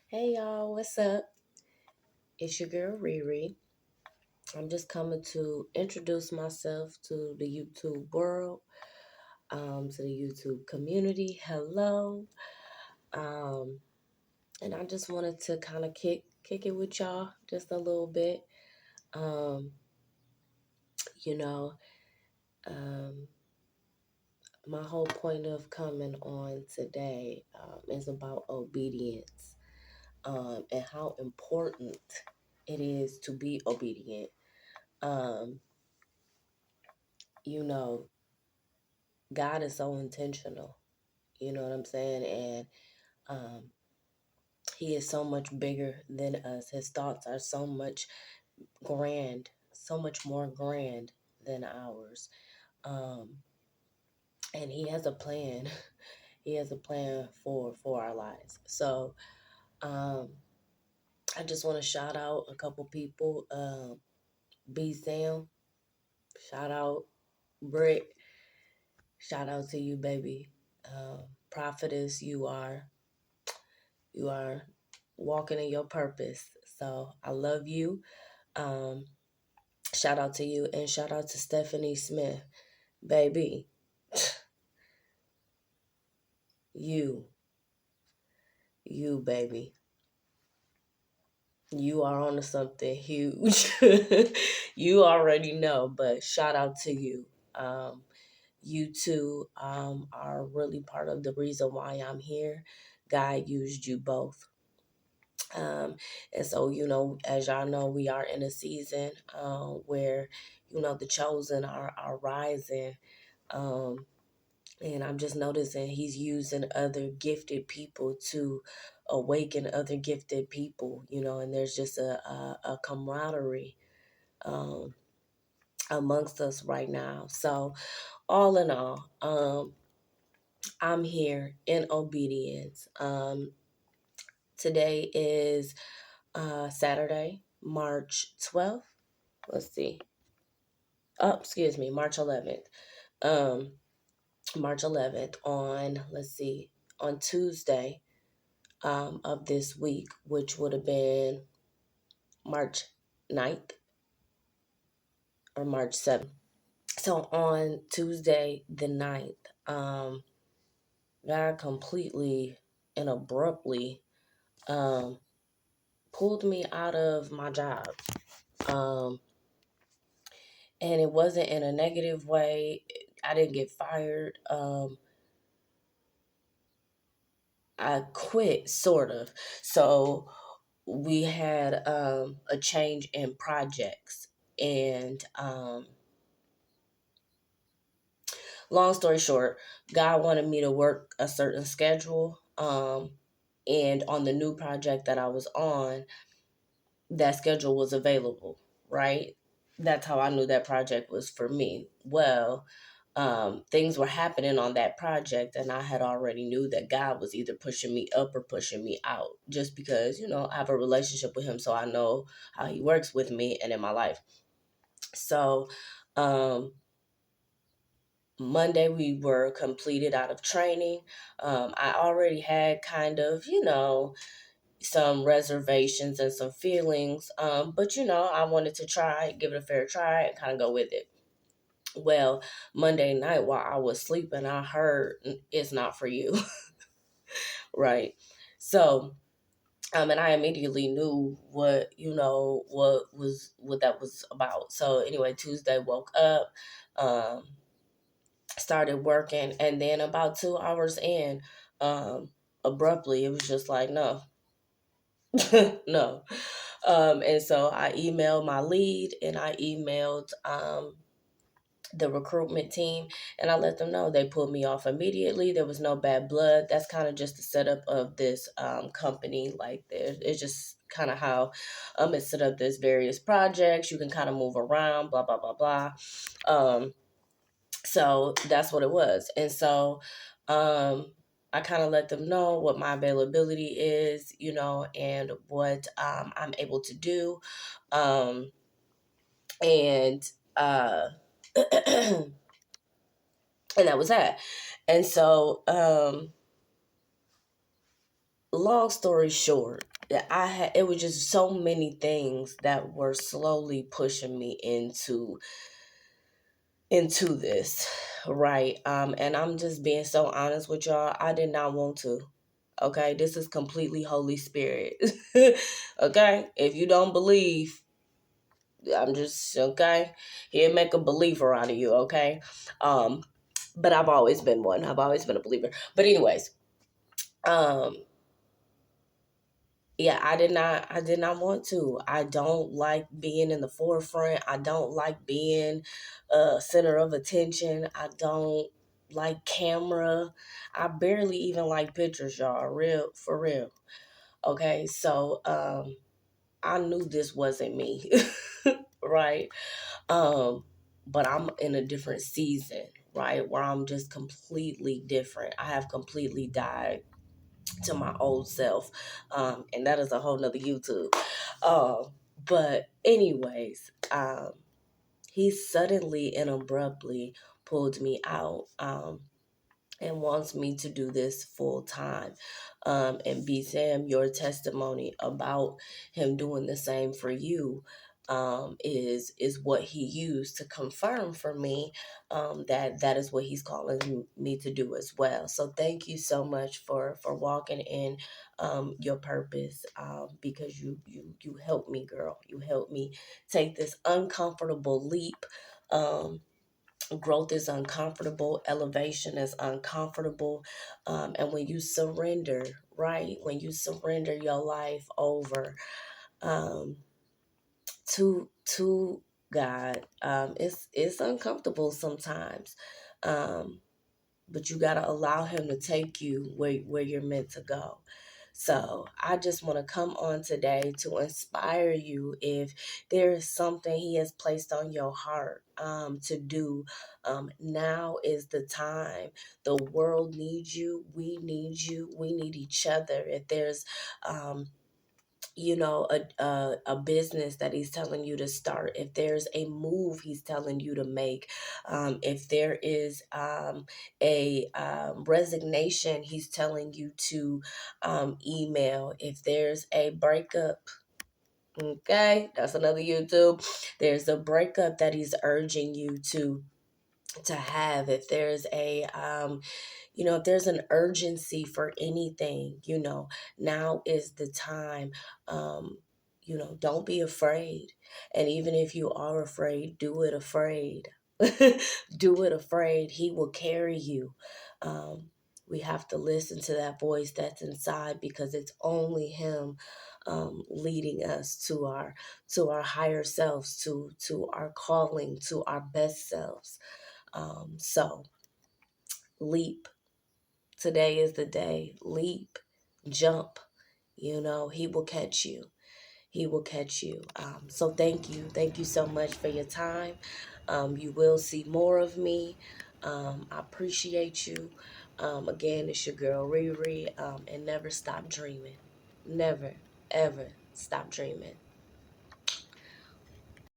Hey y'all, what's up? It's your girl Riri. I'm just coming to introduce myself to the YouTube world, to the YouTube community. Hello. Um, and I just wanted to kind of kick it with y'all just a little bit. Um, you know, um, my whole point of coming on today is about obedience and how important it is to be obedient. Um, you know, God is so intentional. You know what I'm saying? And um, He is so much bigger than us. His thoughts are so much more grand than ours. Um, and He has a plan. He has a plan for our lives. So um, I just want to shout out a couple people. B Sam, shout out Britt, shout out to you, baby. Prophetess, you are walking in your purpose. So I love you. Um, Shout out to you and shout out to Stephanie Smith. Baby, you, baby. You are on to something huge. You already know, but shout out to you. You two are really part of the reason why I'm here. God used you both. Um, and so, as y'all know, we are in a season where, the chosen are rising. Um, and I'm just noticing he's using other gifted people to awaken other gifted people, and there's just a camaraderie um, amongst us right now. So, all in all, I'm here in obedience. Today is Saturday, March 12th. Let's see. Oh, excuse me, March 11th. Um, March 11th let's see, on Tuesday of this week, which would have been March 9th or March 7th. So on Tuesday the 9th, God completely and abruptly um, pulled me out of my job. Um, and it wasn't in a negative way. I didn't get fired. I quit, sort of. So we had a change in projects. And long story short, God wanted me to work a certain schedule. And on the new project that I was on, that schedule was available, right? That's how I knew that project was for me. Well, things were happening on that project, and I had already knew that God was either pushing me up or pushing me out, just because I have a relationship with Him, so I know how He works with me and in my life. So, um, Monday we were completed out of training. I already had kind of some reservations and some feelings, but I wanted to give it a fair try and kind of go with it. Well, Monday night while I was sleeping, I heard it's not for you. Right. So, and I immediately knew what that was about. So anyway, Tuesday woke up, um, started working, and then about 2 hours in, abruptly, it was just like, no, no. And so I emailed my lead and I emailed the recruitment team, and I let them know. They pulled me off immediately. There was no bad blood. That's kind of just the setup of this company. Like it's just kind of how it's set up. There's various projects. You can kind of move around, blah, blah, blah, blah. So that's what it was. And so I kind of let them know what my availability is, and what I'm able to do. Um, and and that was that. And so long story short, it was just so many things that were slowly pushing me into this, right? And I'm just being so honest with y'all. I did not want to. Okay, this is completely Holy Spirit. Okay, if you don't believe, I'm just okay. He'll make a believer out of you. Okay, um, but I've always been one. I've always been a believer. But anyways, um, yeah, I did not want to. I don't like being in the forefront. I don't like being center of attention. I don't like camera. I barely even like pictures, y'all. Real for real. Okay, so I knew this wasn't me. Right? Um but I'm in a different season, right? Where I'm just completely different. I have completely died to my old self. And that is a whole nother YouTube. But anyways, he suddenly and abruptly pulled me out. And wants me to do this full time. And B Sam, your testimony about him doing the same for you is what he used to confirm for me that that is what he's calling me to do as well. So thank you so much for walking in your purpose, because you helped me, girl. You helped me take this uncomfortable leap. Growth is uncomfortable, elevation is uncomfortable, and when you surrender, right, when you surrender your life over um, to God, it's uncomfortable sometimes, um, but you got to allow Him to take you where you're meant to go. So I just want to come on today to inspire you. If there is something He has placed on your heart to do, now is the time. The world needs you. We need you. We need each other. If there's a business that he's telling you to start, if there's a move he's telling you to make, if there is a resignation he's telling you to email, if there's a breakup. Okay, that's another YouTube. There's a breakup that he's urging you to have. If there's a if there's an urgency for anything, now is the time. Don't be afraid. And even if you are afraid, do it afraid. Do it afraid. He will carry you. We have to listen to that voice that's inside, because it's only him leading us to our higher selves, to our calling, to our best selves. So leap. Today is the day. Leap, jump. He will catch you. He will catch you. So thank you. Thank you so much for your time. You will see more of me. I appreciate you. Again, it's your girl Riri. And never stop dreaming. Never, ever stop dreaming.